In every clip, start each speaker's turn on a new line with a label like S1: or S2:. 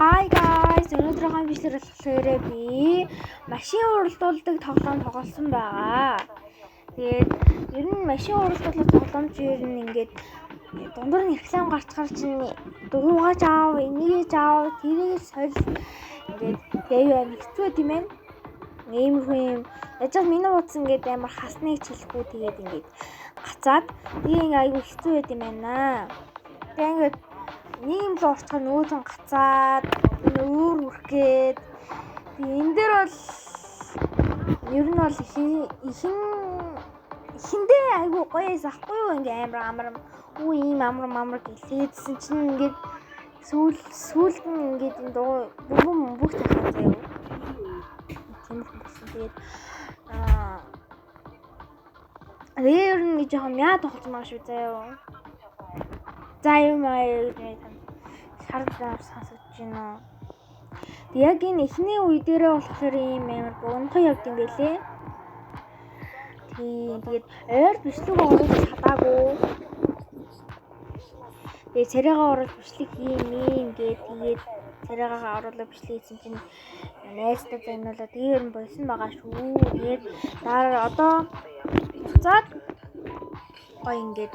S1: Hi guys, өнөөдрийн бичлэг болохоор би машин уралдуулдаг тоглоом тоглосон байгаа. Тэгээд ер нь машин уралдуулах тоглоомч ер нь ингээд дундуур нь реклам гарчгаар чинь дуугаж аав, энийгэж аав, тэрийг соль ингээд дэвээ хэцүү тийм ээ. Иймэрхүү юм. Яаж ч миний утас ингээд амар хасныг хэлэхгүй тэгээд ингээд гацаад тийм айгүй хэцүү байд юм байна. Тэгээд ингээд ийм л орцгоо нөөцөн гацаад өөр үрхгээд энэ дээр бол ер нь бол ихэндээ айгүй гоё сахгүй юу ингээ амар ийм амар гэлээдсэн чинь ингээд сүүлд нь ингээд энэ дуу бүгд тахаа заяа. Тиймэрхүү болсон. Тэгээд ер нь жоохон яа тоглож байгаа шүү заяа. За юм аа шаардлагаар сонсож байна. Яг энэ эхний үе дээрээ болохоор ийм амар бунхан явд юм бэлээ. Тэгээд ойр бичлэг оруулах чадаагүй. Тэгээд царайгаа оруулах бичлэг ийм тэгээд царайгаа оруулах бичлэг хийсэн чинь найзтай зайнуулаа дээр нь болсон байгаа шүү. Тэгээд дараа одоо буцаад гоё ингээд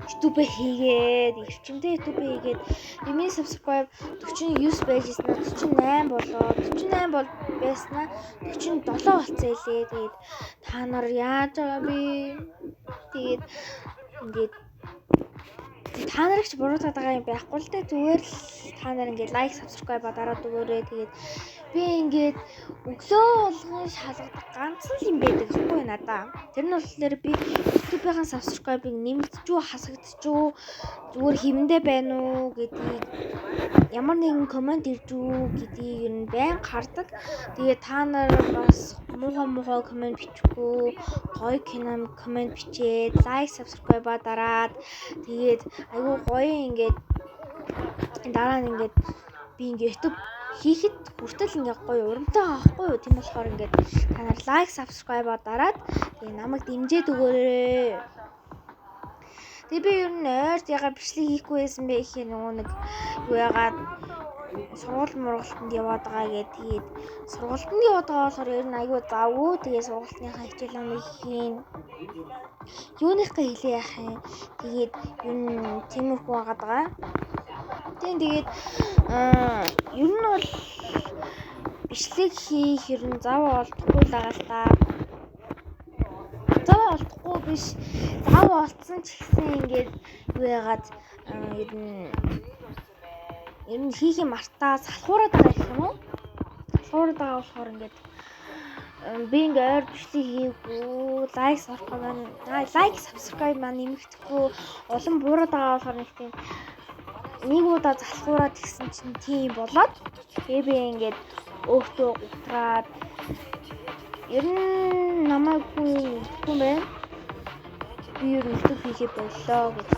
S1: YouTube хийгээд эрчимтэй YouTube хийгээд миний subscribe 49 байжснаа 48 болоо 48 бол байснаа 47 болцсон илээ. Тэгээд та нар яаж байгаа бэ? Тэгээд ингээд та нарыг ч буруутгаад байгаа юм байхгүй л дээ. Зүгээр л та нар ингээд like subscribe дараад өгөөрэй. Тэгээд би ингээд өглөө болгон шалгадаг ганцхан юм байдаг байхгүй надаа. Тэр нь болохоор би YouTube-ийн subscribe-ыг нэмэгдчихүү хасагдчихүү зүгээр хэмэндэ байна уу гэдгийг ямар нэгэн комент ирж үү гэдгийг нь байн хардаг. Тэгээд та нар бас муухай комент бичихгүй гоё кино комент бичээд like subscribe дараад тэгээд айгүй гоё ингээд дараа нь ингээд би ингээд YouTube хийхэд хүртэл ингээд гоё урамтай аахгүй юу. Тийм болохоор ингээд та нар like subscribe дараад тэгээ намайг дэмжиж өгөөрэй. Тэгээ би ер нь ойрт яга бичлэг хийхгүй байсан бэ их нөгөө нэг юу ягаад сургуультанд яваад байгаа гэдэг. Тэгээд сургуультанд яваад байгаа болохоор ер нь айгүй завгүй. Тэгээ сургуультныхаа хичээл номыг хийн. Юуныхаа хэлээ яах юм. Тэгээд ер нь тиймэрхүү байгаад байгаа. Тэгээд ер нь бол бичлэг хийх ер нь зав олдохгүй л байгаа л та. Зав олдохгүй биш. Зав олдсон ч гэсэн ингээд юу ягаад ер нь хийх юм мартаа салхуураад байгаа гэх юм уу? Салхуураад байгаа болохоор ингээд би ингээд ойр бичлэг хийгээгүй, like subscribe маань нэмэгдэхгүй, улам буураад байгаа болохоор нэг тийм нэг удаа залхуураад гисэн чинь тийм болоод тэгээ би ингээд өөртөө гутраад ер нь намайгүй юм байна. Би ер нь YouTube хийхээ боллоо гэж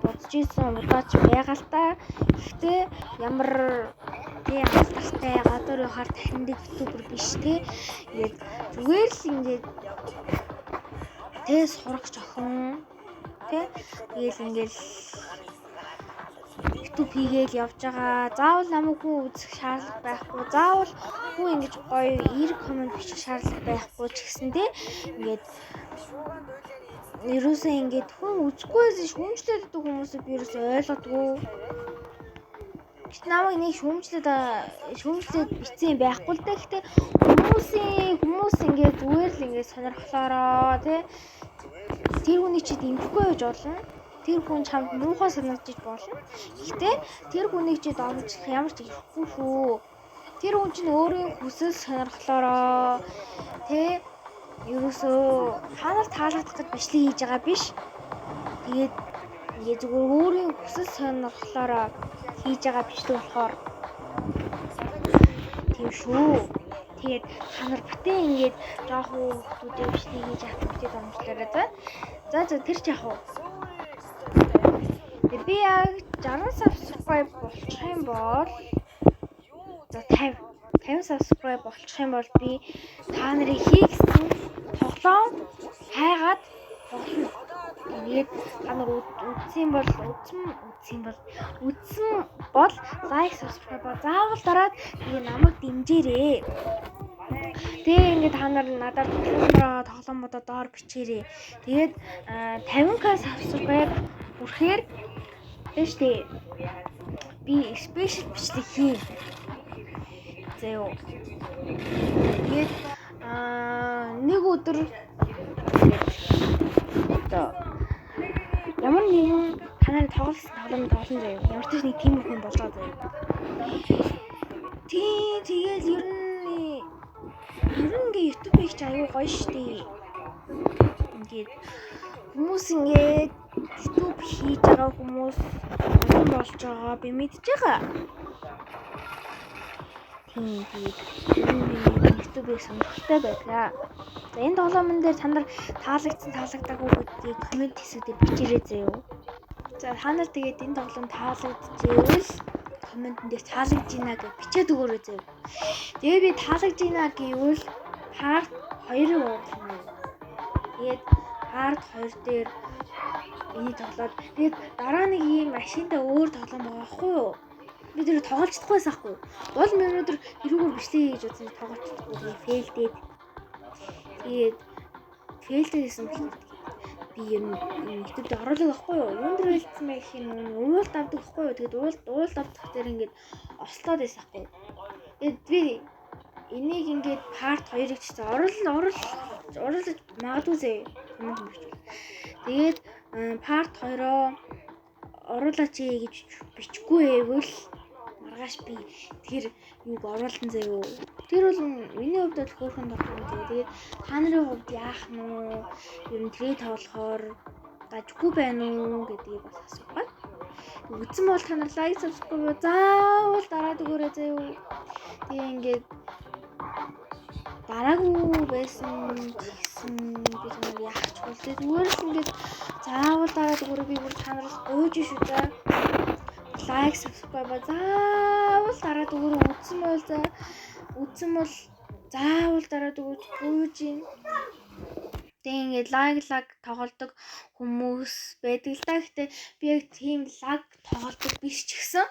S1: бодож ирсэн удаач байгаа л та. Гэхдээ ямар тийм халтартай гадуур явахаар таньдаг YouTuber биш те. Тэгээд зүгээр л ингээд сурагч охин те. Тэгээл ингээд YouTube хийгээл явж байгаа. Заавал намайг хүн үзэх шаардлага байхгүй. Заавал хүн ингэж гоё эерэг комент бичих шаардлага байхгүй ч гэсэн те. Ингээд ерөөсөө ингээд хүн үзэхгүйс шүүмжлээд байдаг хүмүүсийг би ерөөсөө ойлгодгүй. Гэвч намайг нэг шүүмжлээд бицсэн байхгүй л дээ. Гэхдээ хүмүүс ингээд зүгээр л ингээд сонирхлоороо те. Тэр хүний чи дэмжихгүй байж болно. Тэр хүн чамд муухай санагдаж болно. Гэхдээ тэр хүнийг чи донжих ямар ч ихгүй шүү. Тэр хүн чинь өөрийн хүсэл сонирхлоороо тэ ерөөсөө та нар таалагдах гэж бичлэг хийж байгаа биш. Тэгээд ингээд зүгээр өөрийн хүсэл сонирхлоороо хийж байгаа бичлэг болохоор тийм шүү. Тэгээд та нар бүтэн ингээд жоохон хүмүүстэй бичлэг хийж авчихдаг донжлоороо за тэр ч яах вэ? Би яг 60 subscribe болчих юм бол за 50 subscribe болчих юм бол би та нарын хийгсэн тоглоом хайгаад тоглоно. Тэгээд та нар үзсэн бол үзсэн бол лайк subscribe заавал дараад тэгээ намайг дэмжээрэй. Тэгээ ингээд та нар надад тоглоомуудаа доор бичээрэй. Тэгээд 50k subscribe хүрэхээр биш дээ. Би special бичлэг хийн. Зөө. Тэгээд нэг өдөр ямар нэгэн танаар тоглоом заяа. Ямар ч нэг тийм хүн болгоо заяа. Тэгээд ер нь ингээ YouTube хийж аягүй гоё штий. Ингээд хүмүүс ингээд YouTube хийж байгаа хүмүүс олон болж байгаа би мэдж байгаа. Тэгээд YouTube-ийг сонирхолтой байлаа. За энэ тоглоомн дээр та нар таалагдаагүй гэдгийг комент хэсэгтээ бичээрэй заяа. За та нар тэгээд энэ тоглоом таалагдчихвэл комментэн дээр таалагдж байна гэж бичээд өгөөрэй заяа. Тэгээ би таалагдж байна гэвэл part 2-ыг оруулна. Тэгээд part 2 дээр энийг тоглоод тэгээд дараа нэг ийм машинтай өөр тоглоом байгаа байхгүй юу? Би тэр тоглож чадахгүйсэн байхгүй. Бол би өнөөдөр тэрүүгээр бичлэг хийж үзсэн тоглож чадахгүй фейлдээд. Тэгээд фейлдээсэн би юм YouTube дээр оруулах байхгүй юу? Юун дээр хэлсэн мэй гэх юм уул давдаг байхгүй юу? Тэгээд уул давдах дээр ингээд ослоод байсан байхгүй юу? Тэгээд би энийг ингээд part 2-ыг ч оруулж магадгүй зэ. Тэгээд part 2-оо оруулаач гэж бичихгүй байвал маргааш би тэр юуг оруулсан заяа. Тэр бол миний хувьд бол хөөрхөн тоглоом. Тэгээд та нарын хувьд яах нь вэ? Ер нь тэрийг тоглохоор гажгүй байна уу гэдгийг бас асуугаад. Үзсэн бол та нар лайк subscribe заавал дараад өгөөрэй заяа. Тэгээ ингээд дараагүй байсан гэсэн би чамд яах ч бол зүгээр л ингээд заавал дараад өгөөрэй би бүр та нараас гуйж шүү дээ. Лайк subscribe заавал дараад өгөөрэй. Үзсэн бол заавал дараад өгөөч гуйж юм. Тэгээ ингээд лаг тоглодог хүмүүс байдаг л да. Гэтэ би яг тийм лаг тоглодог биш ч гэсэн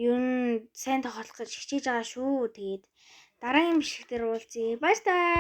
S1: ер нь сайн тоглох гэж хичээж байгаа шүү. Тэгээд дараагийн бичлэг дээр уулзъя. Баярлалаа.